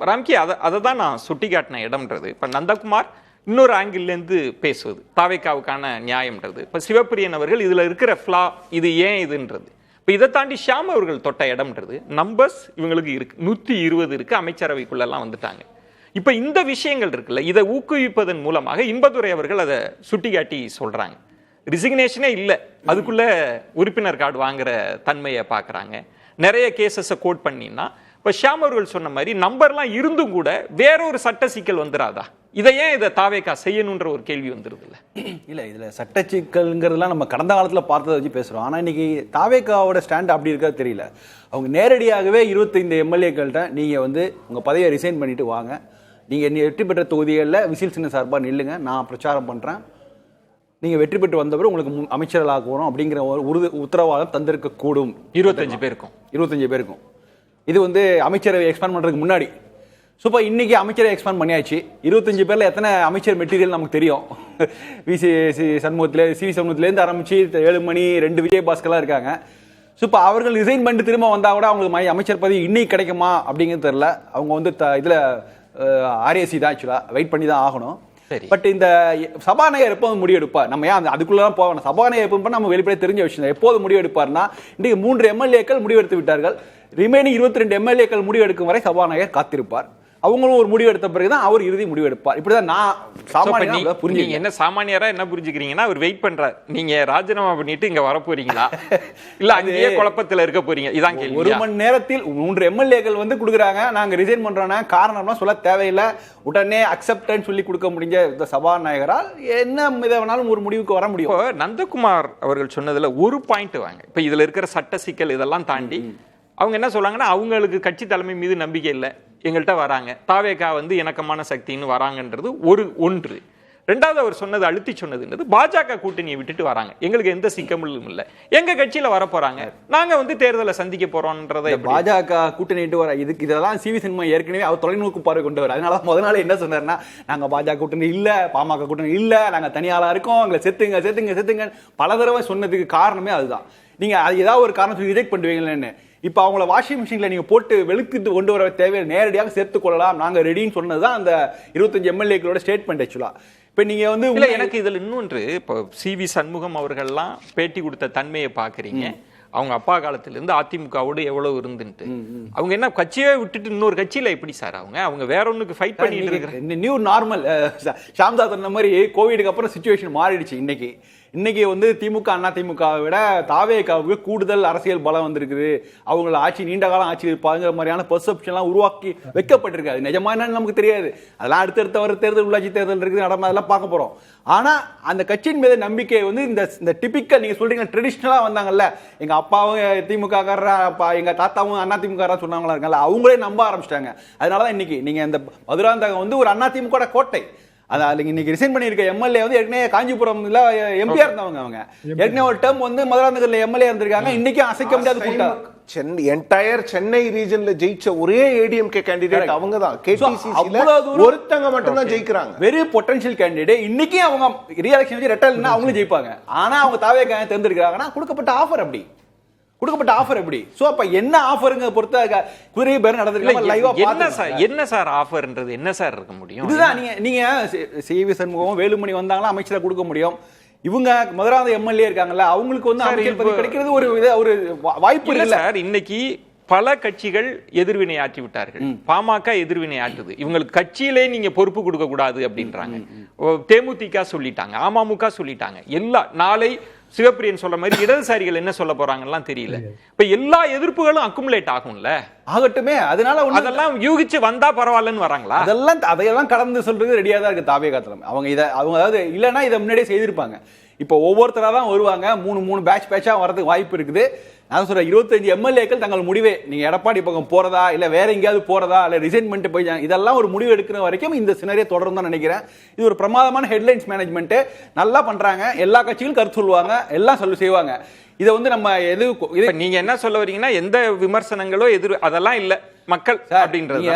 ராம்கி அதை தான் நான் சுட்டி காட்டின இடம்ன்றது. இப்போ நந்தகுமார் இன்னொரு ஆங்கிள்லேருந்து பேசுவது தாவேக்காவுக்கான நியாயம்ன்றது. இப்போ சிவப்பிரியன் அவர்கள் இதில் இருக்கிற ஃப்ளா இது ஏன் இதுன்றது. இப்போ இதை தாண்டி ஷியாம் அவர்கள் தொட்ட இடம்ன்றது நம்பர்ஸ் இவங்களுக்கு இருக்கு, 120 இருக்கு, அமைச்சரவைக்குள்ளெல்லாம் வந்துட்டாங்க. இப்போ இந்த விஷயங்கள் இருக்குல்ல, இதை ஊக்குவிப்பதன் மூலமாக இன்பதுரை அவர்கள் அதை சுட்டி காட்டி சொல்றாங்க. ரிசிக்னேஷனே இல்லை, அதுக்குள்ள உறுப்பினர் கார்டு வாங்குற தன்மையை பார்க்குறாங்க. நிறைய கேசஸை கோட் பண்ணினா இப்போ ஷியாம் அவர்கள் சொன்ன மாதிரி நம்பர்லாம் இருந்தும் கூட வேற ஒரு சட்ட சிக்கல் வந்துடாதா? இதை ஏன் இதை தாவேக்கா செய்யணுன்ற ஒரு கேள்வி வந்துருது இல்லை இதில் சட்ட சிக்கல்ங்கிறதுலாம் நம்ம கடந்த காலத்தில் பார்த்ததை வச்சு பேசுகிறோம். ஆனால் இன்னைக்கு தாவேக்காவோட ஸ்டாண்ட் அப்படி இருக்காது தெரியல. அவங்க நேரடியாகவே 25 எம்எல்ஏக்கள்கிட்ட நீங்கள் வந்து உங்கள் பதவியை ரிசைன் பண்ணிட்டு வாங்க, நீங்கள் வெற்றி பெற்ற தொகுதிகளில் விசில் சின்ன சார்பாக நில்லுங்க, நான் பிரச்சாரம் பண்ணுறேன், நீங்கள் வெற்றி பெற்று வந்தவரை உங்களுக்கு அமைச்சர்களாக போகிறோம் அப்படிங்கிற ஒரு உத்தரவாதம் தந்திருக்கக்கூடும். 25 பேருக்கும் இது வந்து அமைச்சரவை எக்ஸ்பேண்ட் பண்ணுறதுக்கு முன்னாடி. ஸோ இப்போ இன்றைக்கி அமைச்சரை எக்ஸ்பேண்ட் பண்ணியாச்சு. 25 பேரில் எத்தனை அமைச்சர் மெட்டீரியல் நமக்கு தெரியும். சிவி சண்முகத்துலேருந்து ஆரம்பித்து 7 மணி 2 விஜயபாஸ்கர்லாம் இருக்காங்க. ஸோ இப்போ அவர்கள் ரிசைன் பண்ணிட்டு திரும்ப வந்தால் கூட அவங்களுக்கு அமைச்சர் பதவி இன்னைக்கு கிடைக்குமா அப்படிங்கிறது தெரில. அவங்க வந்து இதில் ஆர்ஏசி தான் ஆக்சுவலாக வெயிட் பண்ணி தான் ஆகணும். பட் இந்த சபாநாயகர் எப்போது முடிவெடுப்பார், நம்ம ஏன் அதுக்குள்ளதான் போகணும். சபாநாயகர் எப்போ நம்ம வெளிப்படையாக தெரிஞ்ச விஷயம். எப்போது முடிவெடுப்பார்னா இன்றைக்கு 3 எம்எல்ஏக்கள் முடிவெடுத்து விட்டார்கள். ரிமைனிங் 22 எம்எல்ஏக்கள் முடிவெடுக்கும் வரை சபாநாயகர் காத்திருப்பார். அவங்களும் ஒரு முடிவு எடுத்த பிறகுதான் அவர் இறுதி முடிவு எடுப்பார். இப்படிதான் நான் சாமானியரா புரிஞ்சுங்க. என்ன சாமானியரா என்ன புரிஞ்சுக்கிறீங்கன்னா, அவர் வெயிட் பண்றார், நீங்க ராஜினாமா பண்ணிட்டு இங்க வர போறீங்களா இல்ல அங்கேயே குழப்பத்துல இருக்க போறீங்க, இதான் கேள்வி. 1 மணி நேரத்தில் 3 எம்எல்ஏக்கள் வந்து கொடுக்குறாங்க, நாங்க ரிசைன் பண்றோம்னா காரணம்லாம் சொல்ல தேவையில்லை, உடனே அக்செப்டன்ஸ் சொல்லி கொடுக்க முடிஞ்ச இந்த சபாநாயகரால் என்ன வேணாலும் ஒரு முடிவுக்கு வர முடியும். நந்தகுமார் அவர்கள் சொன்னதுல ஒரு பாயிண்ட் வாங்க. இப்ப இதுல இருக்கிற சட்ட சிக்கல் இதெல்லாம் தாண்டி அவங்க என்ன சொல்றாங்கன்னா, அவங்களுக்கு கட்சி தலைமை மீது நம்பிக்கை இல்லை, எங்கள்கிட்ட வராங்க, தாவேக்கா வந்து இணக்கமான சக்தின்னு வராங்கன்றது ஒன்று. ரெண்டாவது அவர் சொன்னது அழுத்தி சொன்னதுன்றது பாஜக கூட்டணியை விட்டுட்டு வராங்க, எங்களுக்கு எந்த சிக்கலும் இல்லை, எங்க கட்சியில வர போறாங்க, நாங்க வந்து தேர்தலை சந்திக்க போறோம்ன்றதை. பாஜக கூட்டணி வர இதெல்லாம் சிவி சண்முகம் ஏற்கனவே அவர் தொலைநோக்கு பார்வை கொண்டு வர. அதனால முதல் நாள் என்ன சொன்னார்னா, நாங்க பாஜக கூட்டணி இல்ல, பாமக கூட்டணி இல்ல, நாங்க தனியாளா இருக்கோம், எங்களை செத்துங்க செத்துங்க செத்துங்க பல தடவை சொன்னதுக்கு காரணமே அதுதான். நீங்க அது ஏதாவது ஒரு காரணத்துக்கு ரிஜெக்ட் பண்ணுவீங்களேன்னு. இப்ப அவங்கள வாஷிங் மிஷின்ல நீங்க போட்டு வெளுக்கிட்டு கொண்டு வர தேவை, நேரடியாக சேர்த்துக் கொள்ளலாம், நாங்க ரெடின்னு சொன்னதுதான் அந்த 25 எம்எல்ஏக்களோட ஸ்டேட்மெண்ட். ஆக்சுவலா இப்ப நீங்க வந்து எனக்கு இதுல இன்னொன்று, இப்போ சிவி சண்முகம் அவர்கள்லாம் பேட்டி கொடுத்த தன்மையை பாக்குறீங்க, அவங்க அப்பா காலத்திலிருந்து அதிமுகவோடு எவ்வளவு இருந்துட்டு அவங்க என்ன கட்சியே விட்டுட்டு இன்னொரு கட்சியில எப்படி சார் அவங்க வேற ஒண்ணுக்கு ஃபைட் பண்ணிட்டு இருக்காங்க. நியூ நார்மல் ஷாம்தா சொன்ன மாதிரி கோவிடுக்கு அப்புறம் சிச்சுவேஷன் மாறிடுச்சு. இன்னைக்கு வந்து திமுக அண்ணா திமுகவை விட தாவேக்காவுக்கு கூடுதல் அரசியல் பலம் வந்திருக்குது, அவங்கள ஆட்சி நீண்ட காலம் ஆட்சி இருப்பாங்கிற மாதிரியான பெர்செப்ஷன்லாம் உருவாக்கி வைக்கப்பட்டிருக்காது. நிஜமா என்னன்னு நமக்கு தெரியாது, அதெல்லாம் அடுத்தடுத்த வர தேர்தல், உள்ளாட்சி தேர்தல் இருக்குது, நடமா அதெல்லாம் பார்க்க போறோம். ஆனா அந்த கட்சியின் மீது நம்பிக்கை வந்து இந்த டிபிக்கல் நீங்க சொல்றீங்க ட்ரெடிஷனலா வந்தாங்கல்ல, எங்க அப்பாவும் திமுக காரரா, எங்க தாத்தாவும் அண்ணா திமுக சொன்னாங்களா இருக்காங்க, அவங்களே நம்ப ஆரம்பிச்சிட்டாங்க. அதனாலதான் இன்னைக்கு நீங்க இந்த மதுராந்தகம் வந்து ஒரு அண்ணா திமுக கோட்டை. அதாவது இன்னைக்கு ரிசைன் பண்ணிருக்க எம்எல்ஏ வந்து ஏற்கனவே காஞ்சிபுரம்ல எம்பியா இருந்தவங்க, அவங்க ஏற்கனவே ஒரு டேர்ம் வந்து மதுராந்தகர்ல எம்எல்ஏ இருந்திருக்காங்க. இன்னைக்கும் அசைக்க முடியாத கூட்டம். என்டையர் சென்னை ரீஜன்ல ஜெயிச்ச ஒரே ஏடிஎம்கே கேண்டிடேட் அவங்க தான். கேடிசிசில ஒருத்தங்க மட்டும் தான் ஜெயிக்கிறாங்க, வெரி பொட்டன்ஷியல் கேண்டிடேட். இன்னைக்கு அவங்க ரீஎலெக்ஷன் வச்சு ரெட்டல்னா அவங்களும் ஜெயிப்பாங்க. ஆனா அவங்க தாவேக்கா தேர்ந்தெடுக்கிறாங்கன்னா கொடுக்கப்பட்ட ஆஃபர் அப்படி, கொடுக்கப்பட்ட ஆஃபர் எப்படி. சோ அப்ப என்ன ஆஃபர்ங்க பொறுத்த குதிரை பேர் நடந்துருக்கு லைவா. என்ன சார் ஆஃபர்ன்றது என்ன சார் இருக்க முடியும்? இதுதான் நீங்க சிவி சண்முகம் வேலுமணி வந்தாங்களா அமைச்சரை கொடுக்க முடியும். இவங்க மதுராந்த எம்எல்ஏ இருக்காங்கல்ல, அவங்களுக்கு வந்து அமைச்சர் பதவி கிடைக்கிறது ஒரு வாய்ப்பு இல்லை சார். இன்னைக்கு பல கட்சிகள் எதிர்வினை ஆற்றி விட்டார்கள், பாமக எதிர்வினை ஆற்றுது, இவங்களுக்கு கட்சியிலே நீங்க பொறுப்பு கொடுக்க கூடாது அப்படின்றாங்க. தேமுதிக சொல்லிட்டாங்க, அமமுக சொல்லிட்டாங்க. எல்லா நாளை சிவப்பிரியன் சொல்ற மாதிரி இடதுசாரிகள் என்ன சொல்ல போறாங்கலாம் தெரியல. இப்ப எல்லா எதிர்ப்புகளும் அக்குமுலேட் ஆகும்ல, ஆகட்டுமே. அதனால அதெல்லாம் யூகிச்சு வந்தா பரவாயில்லன்னு வராங்களா? அதையெல்லாம் கடந்து சொல்றது ரெடியா தான் இருக்கு தாவே காத்திரம். அவங்க அதாவது இல்லைன்னா இதை முன்னாடியே செய்திருப்பாங்க. இப்போ ஒவ்வொருத்தரா தான் வருவாங்க, 3 பேட்சா வரதுக்கு வாய்ப்பு இருக்குது. நான் சொல்றேன் 25 எம்எல்ஏக்கள் தங்கள் முடிவே, நீங்க எடப்பாடி பக்கம் போறதா இல்ல வேற எங்கேயாவது போறதா இல்ல ரிசைன் பண்ணிட்டு போய் இதெல்லாம் ஒரு முடிவு எடுக்கிற வரைக்கும் இந்த சினரியே தொடரும் தான் நினைக்கிறேன். இது ஒரு பிரமாதமான ஹெட்லைன்ஸ் மேனேஜ்மெண்ட் நல்லா பண்றாங்க. எல்லா கட்சிகளும் கருத்து சொல்லுவாங்க, எல்லாம் செய்வாங்க. இதை வந்து நம்ம நீங்க என்ன சொல்ல வரீங்கன்னா, எந்த விமர்சனங்களோ அதெல்லாம் இல்ல மக்கள் அப்படின்றது